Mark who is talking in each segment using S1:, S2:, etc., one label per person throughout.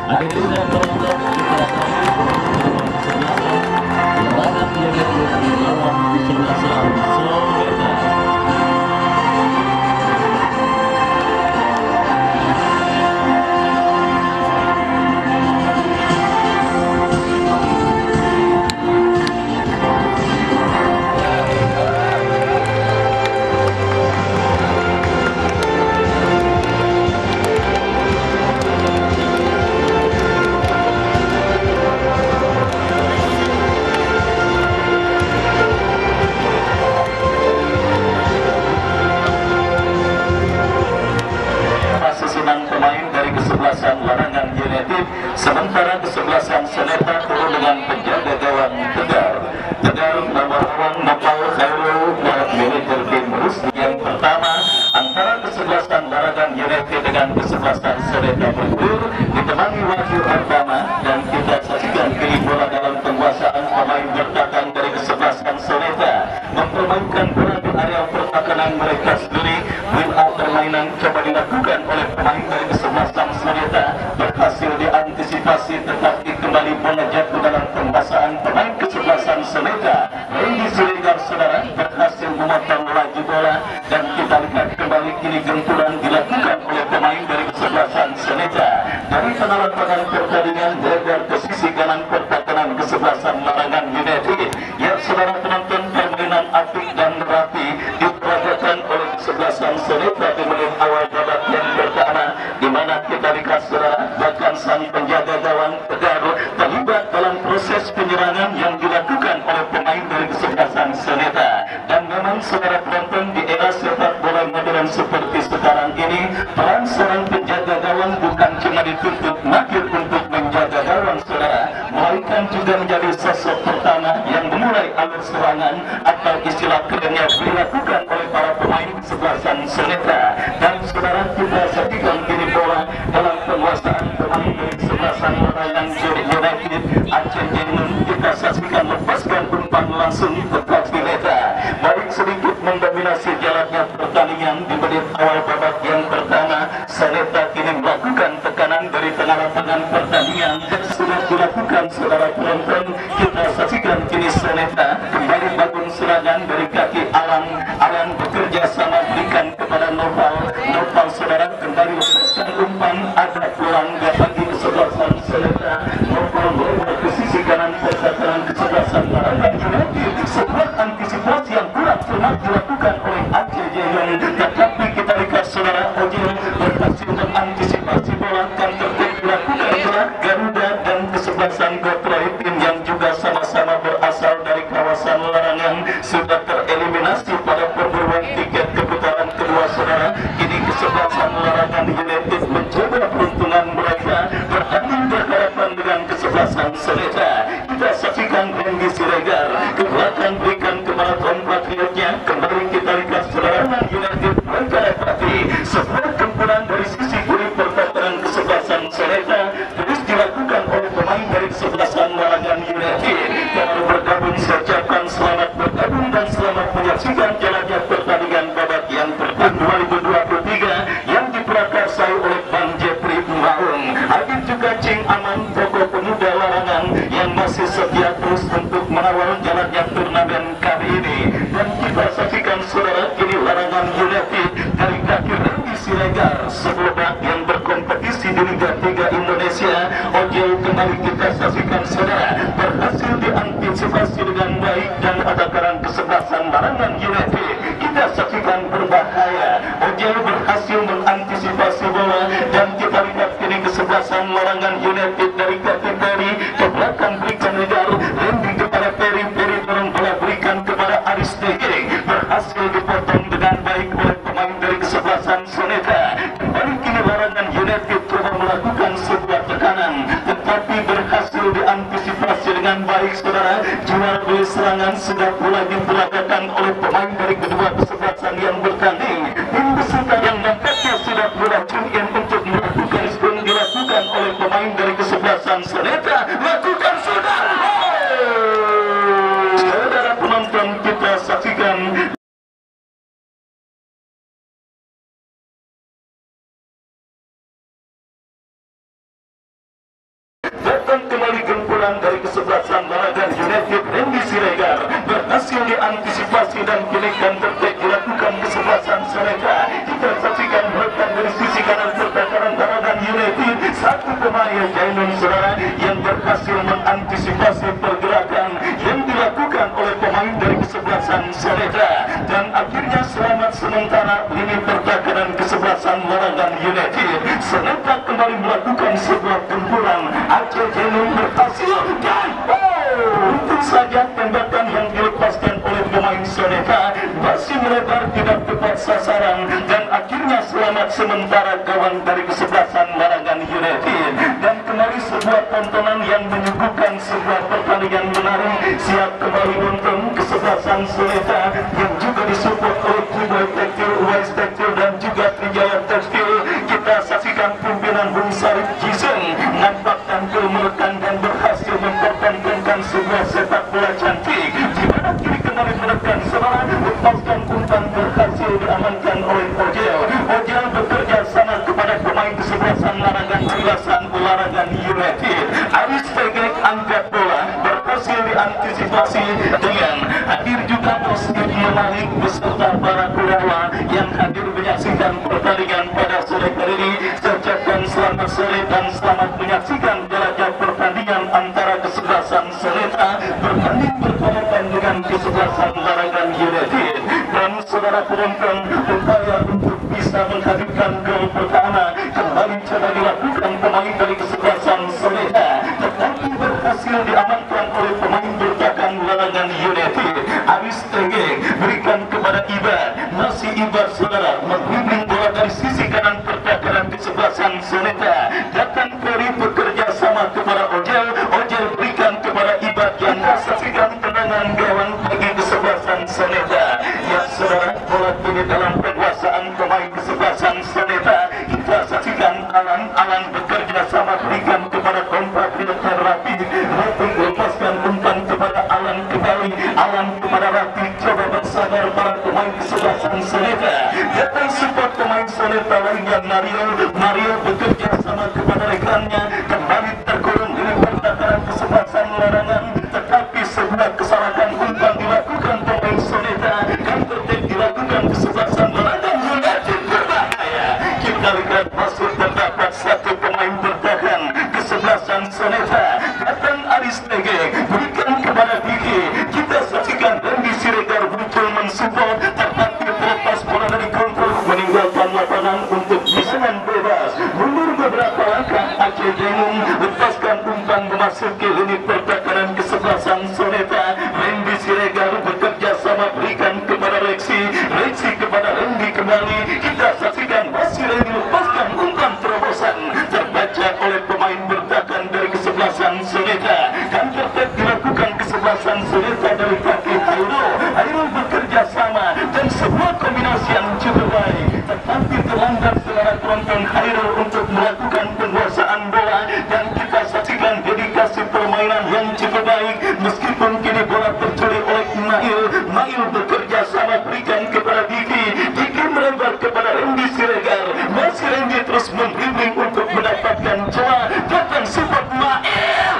S1: Ada juga penonton kita larangan unit di bawah kesebelasan Soleta. Susunan pemain dari kesebelasan Larangan United, sementara kesebelasan Soleta turun dengan penjaga gawang Tegar. Tegar melawan Nopal Khairul militer Timurus yang pertama antara kesebelasan Larangan United dengan kesebelasan Soleta bergulir ditemani Wahyu Ardama, dan kita saksikan kini bola dalam penguasaan pemain bertahan dari kesebelasan Soleta mempermainkan bola di area pertahanan mereka sendiri. Win out permainan coba dilakukan oleh pemain dari kesebelasan Soleta, berhasil diantisipasi tetapi kembali bola jatuh dalam penguasaan pemain kesebelasan Soleta. Randy Siregar saudara berhasil memotong laju bola, dan kita lihat kembali kini gempuran dilakukan oleh pemain dari kesebelasan Soleta. Dari penalatangan pertandingan lebar ke sisi kanan pertahanan kesebelasan Larangan United. Ya saudara penonton, permainan apik dan rapi diperagakan oleh kesebelasan Soleta di menit awal babak yang pertama, di mana kita lihat saudara bahkan sang penjaga gawang Tegar terlibat dalam proses penyerangan yang dilakukan oleh pemain dari kesebelasan Soleta. Dan memang saudara penonton, di era sepak bola modern seperti sekarang ini, peran seorang penjaga gawang bukan cuma dituntut mahir untuk menjaga gawang saudara, melainkan juga menjadi sosok pertama yang memulai alur serangan atau istilah kerennya dilakukan oleh para pemain kesebelasan Soleta. Dan saudara kita saksikan kini bola dalam penguasaan pemain dari kesebelasan Larangan United. Aceh Jenun kita saksikan lepaskan umpan langsung ke Soleta, baik sedikit mendominasi jalannya pertandingan di menit awal babak yang pertama. Soleta kini melakukan tekanan dari tengah lapangan pertandingan sudah dilakukan saudara penonton. Kita saksikan kini Soleta kembali bangun serangan dari kaki Alan. Alan bekerja sama berikan kepada Nopal. Nopal saudara kembali lepaskan umpan, ada peluang bagi kesebelasan Soleta. Nopal melewat ke sisi kanan pertahanan kesebelasan Larangan United. Sebuah antisipasi yang kurang cermat dilakukan oleh Aceh Jenun, tetapi kita lihat saudara Ojil berhasil mengantisipasi bola. Counter attack dilakukan oleh Garuda dan kesebelasan Gotroid, tim yang juga sama-sama berasal dari kawasan Larangan sudah tereliminasi pada perburuan tiket keputaran kedua saudara. Kini kesebelasan Larangan United mencoba peruntungan mereka bertanding berhadapan dengan kesebelasan Soleta. Kita saksikan Randy Siregar ke belakang berikan kepada compatriotnya. Kembali kita lihat saudara United mendapati sebuah gempuran dari sisi kiri pertahanan kesebelasan Soleta terus dilakukan oleh pemain dari kesebelasan Larangan United. Yang bergabung saya ucapkan selamat bergabung dan selamat menyaksikan jalannya pertandingan babak yang pertama 2023 yang diprakarsai oleh Bang Jeffrey Maung. Hadir juga Cing Aman, tokoh pemuda Larangan yang masih setia terus untuk mengawal jalannya turnamen kali ini. Dan kita saksikan saudara kini Larangan United dari kaki Randy Siregar, sebelumnya yang berkompetisi di Liga 3 Indonesia. Ojol kembali kita saksikan saudara berhasil diantisipasi dengan baik, dan adakaran kesebelasan Larangan United kita saksikan berbahaya. Ojol berhasil mengantisipasi bola, dan kita lihat kini kesebelasan Larangan United dari kaki Peri ke belakang berikan lebar Randy kepada Peri. Peri dorong bola berikan kepada Aris Degeng, berhasil dipotong dengan baik oleh pemain dari kesebelasan Soleta. Kembali kini Larangan United coba melakukan sebuah tekanan, tetapi berhasil diantisipasi dengan baik saudara. Jual beli serangan sudah mulai diperagakan oleh pemain dari kedua kesebelasan yang bertanding. Tim besutan yang nampaknya sudah mulai tune in untuk melakukan yang dilakukan oleh pemain dari kesebelasan Soleta. Lakukan sudah. Saudara penonton kita saksikan datang kembali gempuran dari kesebelasan Laragan United Randy Siregar berhasil diantisipasi dan pilihan terbaik dilakukan kesebelasan mereka. Kita saksikan meletak dari sisi kanan pertahanan Laragan United satu pemain Jainun saudara yang berhasil mengantisipasi pergerakan yang dilakukan oleh pemain dari kesebelasan mereka, dan akhirnya selamat sementara lini pertahanan kesebelasan Laragan United. Mereka kembali melakukan sebuah gempuran. Aceh Jainun berhasil dan tentu saja tembakan yang dilepaskan oleh pemain Soneta masih melebar tidak tepat sasaran, dan akhirnya selamat sementara kawan dari kesebelasan Laragan United. Dan kembali sebuah tontonan yang menyuguhkan sebuah pertandingan menarik. Siap kembali nonton kesebelasan Soneta yang juga disupport oleh Kiboy Tekstil, Wise Tekstil dan juga Trijaya Tekstil. Kita saksikan pimpinan Bung Sarif Jiseng nampak tampil menekan dan berhasil mempertahankan sebuah sepak bola cantik, di mana kiri kembali menekan serangan, lepaskan umpan berhasil diamankan oleh Ojel. Ojel bekerja sama kepada pemain kesebelasan Laragan United. Aris Tegek angkat bola berhasil diantisipasi dengan hadir juga Osman Malik beserta para Kurawa yang hadir menyaksikan pertandingan pada sore hari ini. Ucapkan selamat sore dan selamat menyaksikan jalannya pertandingan antara kesebelasan Seleta berbanding berhadapan dengan kesebelasan Laragan United. Dan saudara penonton, upaya untuk bisa menghadirkan gol pertama kembali coba dilakukan pemain dari kesebelasan Seleta, tetapi berhasil diamankan oleh pemain bertahan Laragan United. Aris Tegek berikan kepada Ibar, masih Ibar saudara mengbimbing bola dari sisi kanan pertahanan kesebelasan Seleta. Datang Ferry bekerja sama kepada Ojel, Ojel berikan kepada Ibar yang saksikan tendangan gawang bagi kesebelasan Seleta. Ya saudara, bola kini dalam penguasaan pemain kesebelasan Seleta. Kita saksikan Alan bekerja sama berikan kepada compatriot Rapi, Rapi lepaskan umpan kepada Alan kembali, Alan kepada Rapi, coba bersabar para pemain kesebelasan Seleta. Datang support pemain Seleta lainnya Mario bekerja sama kepada rekannya, kembali terkurung di pertahanan kesebelasan Larangan, tetapi sebuah kesalahan umpan dilakukan pemain Seleta dan tertek dilakukan kesebelasan Larangan United berbahaya. Kita lihat masuk terdapat satu pemain bertahan kesebelasan Seleta. Datang Aris Tegek berikan kepada Diki. Kita saksikan Randy Siregar muncul mensupport, tetapi terlepas bola dari kontrol meninggalkan lapangan untuk bisangan bebas. Mundur beberapa langkah, Aceh Jainun lepaskan umpan memasuki lini pertahanan kesebelasan Seleta. Randy Siregar bekerja sama berikan kepada Rexi kepada Randy kembali. Kita saksikan masih Randy lepaskan umpan terobosan terbaca oleh pemain bertahan dari kesebelasan Seleta, dan tertek dilakukan kesebelasan Seleta dari kaki Hairul bekerja sama dan sebuah kombinasi yang cukup baik, tetapi terlambat secara penonton Hairul untuk melakukan penguasaan bola. Dan kita saksikan dedikasi permainan yang cukup baik meskipun kini bola tercuri oleh Mail bekerja sama berikan kepada Diki melebar kepada Randy Siregar, masih Randy terus membimbing untuk mendapatkan celah. Datang support Mail.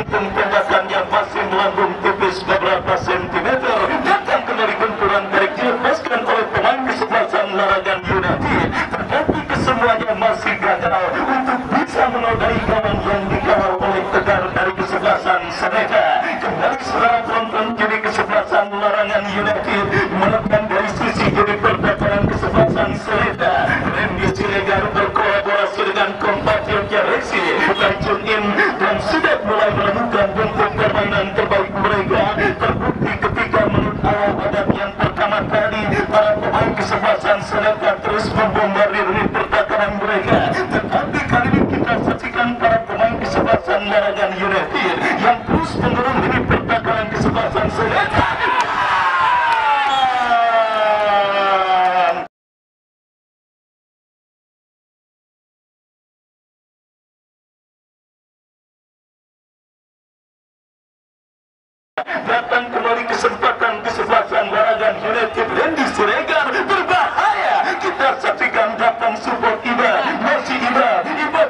S1: Tembakan yang masih melambung tipis beberapa sentimeter. Datang kembali benturan tarik dilepaskan oleh pemain kesebelasan Laragan United, tetapi kesemuanya masih gagal untuk bisa menodai gawang yang dikawal oleh Tegar dari kesebelasan Seleta. Kembali saudara penonton, jadi kesebelasan Larangan United menekan dari sisi jadi pertahanan kesebelasan Seleta. Randy Siregar berkolaborasi dengan compatriotnya Rexi tune in dan sudah mulai menemukan bentuk permainan terbaik mereka. Terbukti ketika menit awal babak yang pertama tadi para pemain kesebelasan Seleta terus membombardir di pertahanan mereka, tetapi kali ini kita saksikan para pemain kesebelasan Laragan United yang terus menurun di pertahanan kesebelasan Seleta. datang kembali kesempatan Waragan United Randy Siregar berbahaya. Kita saksikan datang support Iba, masih Iba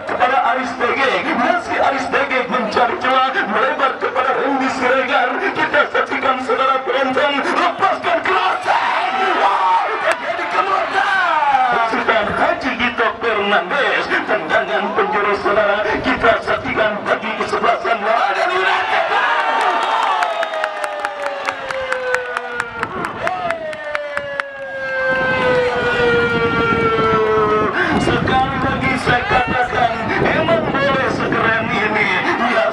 S1: kepada Aris DG, masih Aris DG mencari celah melebar kepada Randy Siregar. Kita saksikan saudara penonton, lepaskan crossan. Wow, terjadi kemudahan. Pasukan Haji Gito Fernandes, tendangan penjuru saudara. Kita saksikan bagi kesebelasan Waragan United. Sekali lagi saya katakan, emang boleh sekeren ini. Ya,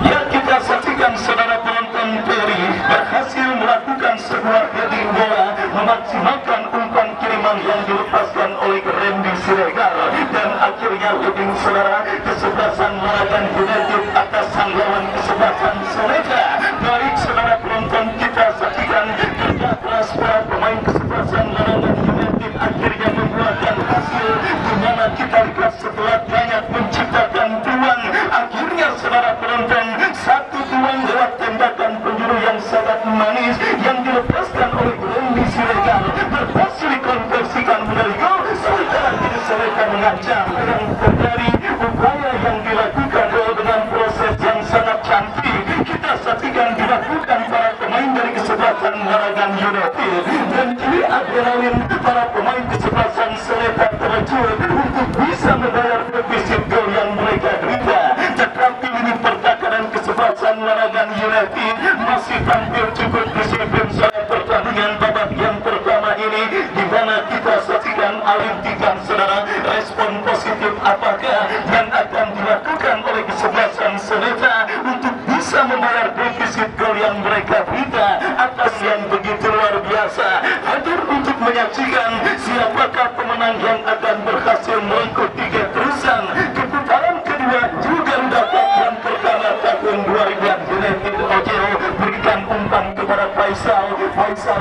S1: ya, kita saksikan saudara penonton Peri berhasil melakukan sebuah heading bola, memaksimalkan umpan kiriman yang dilepaskan oleh Randy Siregar, dan akhirnya heading saudara kesebelasan Waragan United atas sang lawan kesebelasan Soneta. Baik saudara penonton, kita saksikan kerja keras para pemain kesebelasan Waragan United akhirnya membuahkan hasil, di mana kita lihat setelah banyak menciptakan peluang, akhirnya saudara penonton satu peluang lewat tembakan penjuru yang sangat manis yang dilepaskan oleh Randy Siregar berhasil dikonversikan menjadi gol. Sementara kini Soneta mengancam dengan dari upaya yang dilakukan dengan proses yang sangat cantik. Kita saksikan dilakukan para pemain dari kesebelasan Waragan United, dan kini adrenalin para pemain kesebelasan Soneta terjun untuk bisa membayar defisit gol yang mereka derita. Tetapi ini pertakaran kesebelasan Waragan United masih tampil cukup disiplin saat pertandingan babak yang pertama ini, di mana kita saksikan alintikan saudara respon positif apakah yang akan dilakukan oleh kesebelasan Soneta untuk bisa membayar defisit gol yang mereka derita atas yang begitu luar biasa. Hadir untuk menyaksikan siapakah pemenang yang akan berhasil merengkuh tiket terusan ke putaran kedua juga dapat yang pertama tahun 2000 United Ojeo berikan umpan kepada Faisal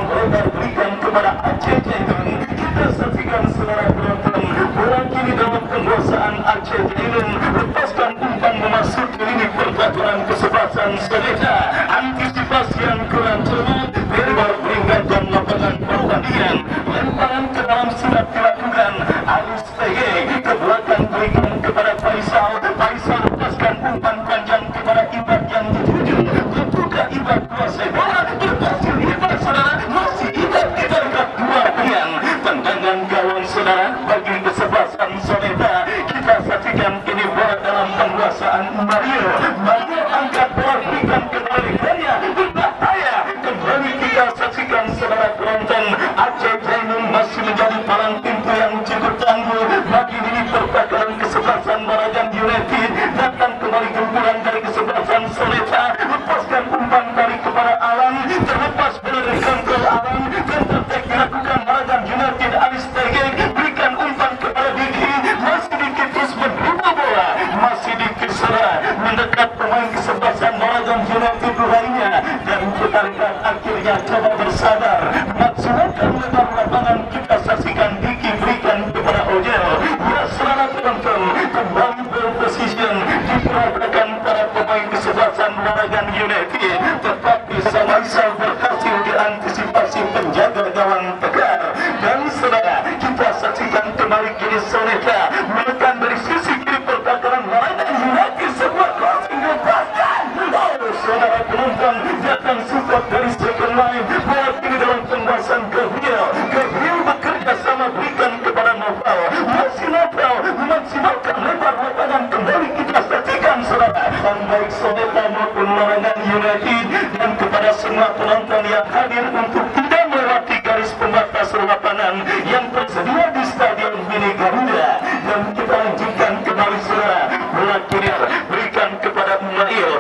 S1: lebar berikan kepada Aceh Jainun. Kita saksikan saudara penonton, bola kini dalam penguasaan Aceh Jainun, lepaskan umpan memasuki lini pertahanan kesebelasan Soneta. Antisipasi yang kurang cermat, lebar peringkat dan lapangan pertandingan, lemparan ke dalam sudah dilakukan. Aris TG ke belakang berikan kepada Faisal lepaskan umpan panjang kepada Ibad yang dituju, terbuka Ibad kuasai bola, berhasil Ibad saudara, masih Ibad kita dekat dua tiang. Tendangan gawang saudara bagi kesebelasan Soneta. Kita saksikan ini bola dalam penguasaan Mario angkat bola berikan kembalikannya berbahaya. Kembali kita saksikan saudara penonton, Aceh Jainun masih menjadi palang pintu yang cukup tangguh bagi ini pertakaran kesebelasan Waragan United. Datang kembali gempuran dari kesebelasan Soneta, lepaskan umpan dari kepada Alan, terlepas bola dari kontrol Alan, dan tertek dilakukan Waragan United. Aris TG berikan umpan kepada Diki, masih Diki terus menerima bola, masih Diki saudara mendekat pemain kesebelasan Waragan United lainnya, dan kita lihat akhirnya coba bersadar maksimalkan lebar lapangan. Kita saksikan Diki berikan kepada Ojel. Ya saudara penonton, kembali berposition diperhatikan para pemain kesebelasan Waragan United, tetapi Samaisal berhasil diantisipasi penjaga gawang Tegar. Dan saudara, kita saksikan kembali kini Soneta menekan dari sisi kiri pertakaran Waragan United, sebuah crossing lepaskan. Oh saudara penonton, datang support dari second line, bola kini dalam penguasaan Gabriel bekerja sama berikan kepada Novel, masih Novel memaksimalkan lebar lapangan. Kembali kita saksikan saudara, baik Soneta maupun Waragan United, dan kepada semua penonton yang hadir untuk tidak melewati garis pembatas lapangan yang tersedia di Stadion Mini Garuda. Dan kita lanjutkan kembali saudara, bola kiri berikan kepada Mail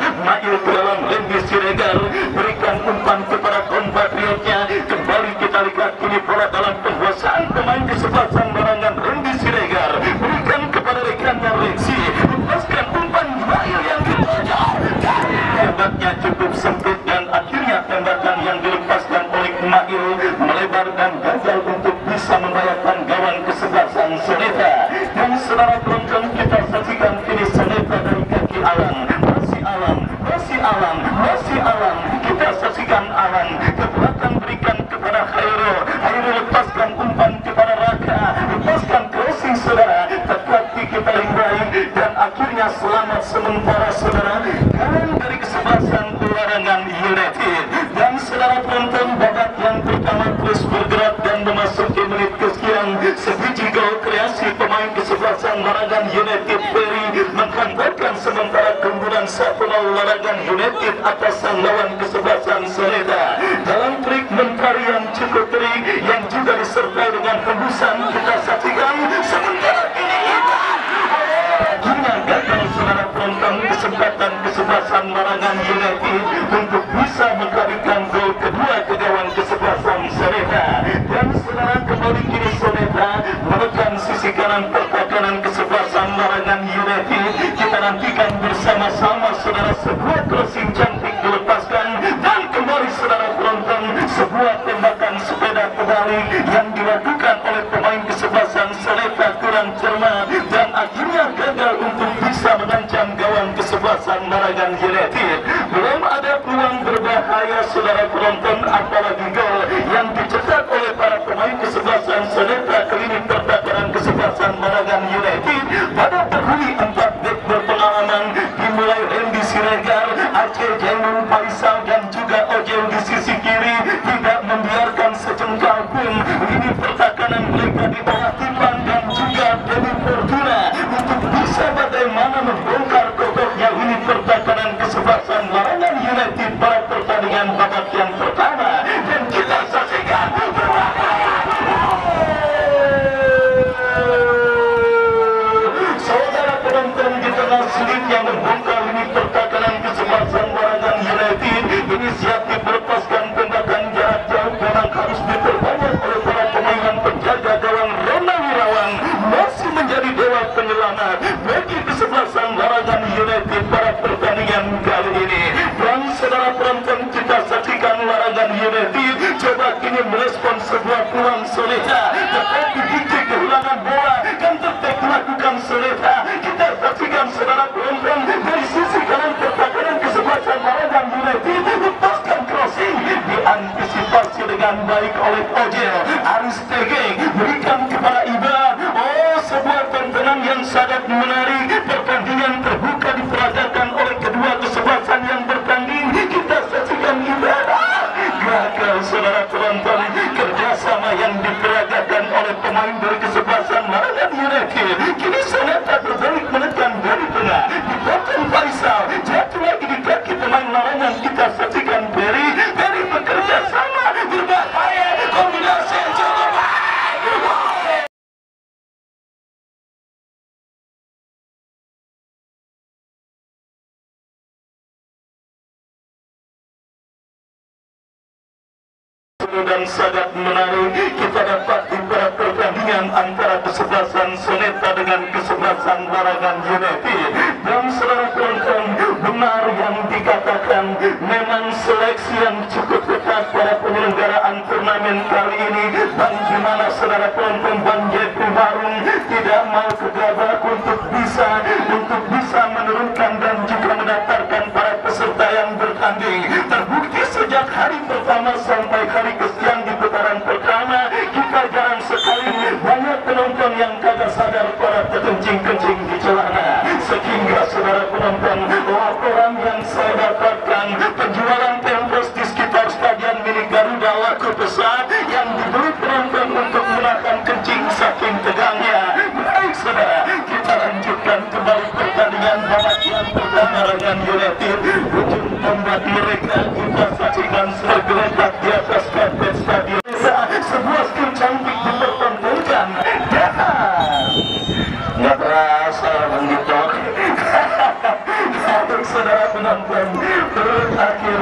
S1: ke dalam Randy Siregar, berikan umpan kepada kompatriotnya. Kembali kita lihat kini bola dalam penguasaan pemain kesebelasan Waragan Randy Siregar, berikan kepada rekannya Rexi, lepaskan umpan Mail yang dituju. kawan dari kesebelasan larangan United. Dan saudara penonton, babak yang pertama terus bergerak dan memasuki menit kesekian, sebiji gol kreasi pemain kesebelasan larangan United Ferry menghantarkan sementara keunggulan 1-0 larangan United atas sang lawan kesebelasan Soneta. Dalam trik mentari yang cukup terik yang juga disertai dengan hembusan, kita saksikan sementara ini akhirnya gagal saudara penonton kesempatan kesebelasan larangan United untuk bisa mengkarikan gol kedua ke gawang kesebelasan Soneta. Dan saudara kembali kini Soneta menekan sisi kanan pertahanan kesebelasan larangan United. Kita nantikan bersama-sama saudara sebuah crossing cantik dilepaskan dan kembali saudara penonton sebuah tembakan sepeda terbalik yang dilakukan oleh pemain kesebelasan Soneta kurang cermat dan akhirnya gagal untuk bisa mengancam gawang kesebelasan larangan United. Belum ada peluang berbahaya saudara penonton, apalagi gol yang dicetak oleh para pemain kesebelasan Soneta ke lini pertahanan kesebelasan larangan United. Pada terhuli 4 bek berpengalaman dimulai Randy Siregar, Aceh Jainul Faisal dan juga Ojel di sisi kiri tidak membiarkan sejengkal pun lini pertahanan mereka di bawah Tipan dan juga Dewi Fortuna untuk bisa bagaimana membongkar kotaknya lini pertahanan kesebelasan larangan United pada pertandingan babak yang pertama. Dan kita saksikan saudara penonton di tengah sulit yang membongkar lini pertahanan kesebelasan larangan United. Inisiatif melepaskan tembakan jarak jauh memang harus diperbanyak oleh para pemain penjaga gawang. Rona Wirawan masih menjadi dewa penyelamat bagi kesebelasan larangan United pada pertandingan kali ini. Dan saudara penonton, kita saksikan larangan United coba kini merespon sebuah peluang Soneta, tetapi Diki kehilangan bola dan tetap melakukan Soneta. Kita saksikan saudara penonton dari sisi kanan pertahanan kesebelasan larangan United lepaskan crossing diantisipasi dengan baik oleh Ojel. Aris Tegeng berikan kepada Iban. Oh, sebuah tontonan yang sangat menarik. Pertandingan terbuka diperagakan oleh kedua kesebelasan yang bertanding. Kita saksikan Iban gagal saudara penonton. Kerjasama yang diperagakan oleh pemain dari kesebelasan larangan United. Kini Soneta berbalik menekan dari tengah di belakang Faisal, jatuh lagi di kaki pemain larangan. Kita saksikan Ferry bekerja sama berbahaya, kombinasi yang cukup baik. Dan sangat menarik kita dapat di pertandingan antara kesebelasan Soneta dengan kesebelasan larangan United. Dan saudara penonton, benar yang dikatakan memang seleksi yang cukup ketat pada penyelenggaraan turnamen kali ini. Dan di mana saudara penonton Bang Jepri Barung tidak mau gegabah untuk bisa menurunkan dan juga mendaftarkan para peserta yang bertanding. Terbukti sejak hari pertama sampai hari kesekian di putaran pertama, kita jarang sekali banyak penonton yang kagak sadar pada terkencing-kencing di celana. Sehingga saudara penonton, laporan yang saya dapatkan, penjualan tempos di sekitar stadion milik Garuda laku pesat yang dibeli penonton untuk menahan kencing saking tegangnya. Baik saudara, kita lanjutkan kembali pertandingan babak yang pertama larangan United. Ujung tombak mereka kita saksikan tergeletak di atas karpet stadion. Sebuah skill cantik dipertontonkan dan nggak terasa begitu. Untuk saudara penonton, berakhir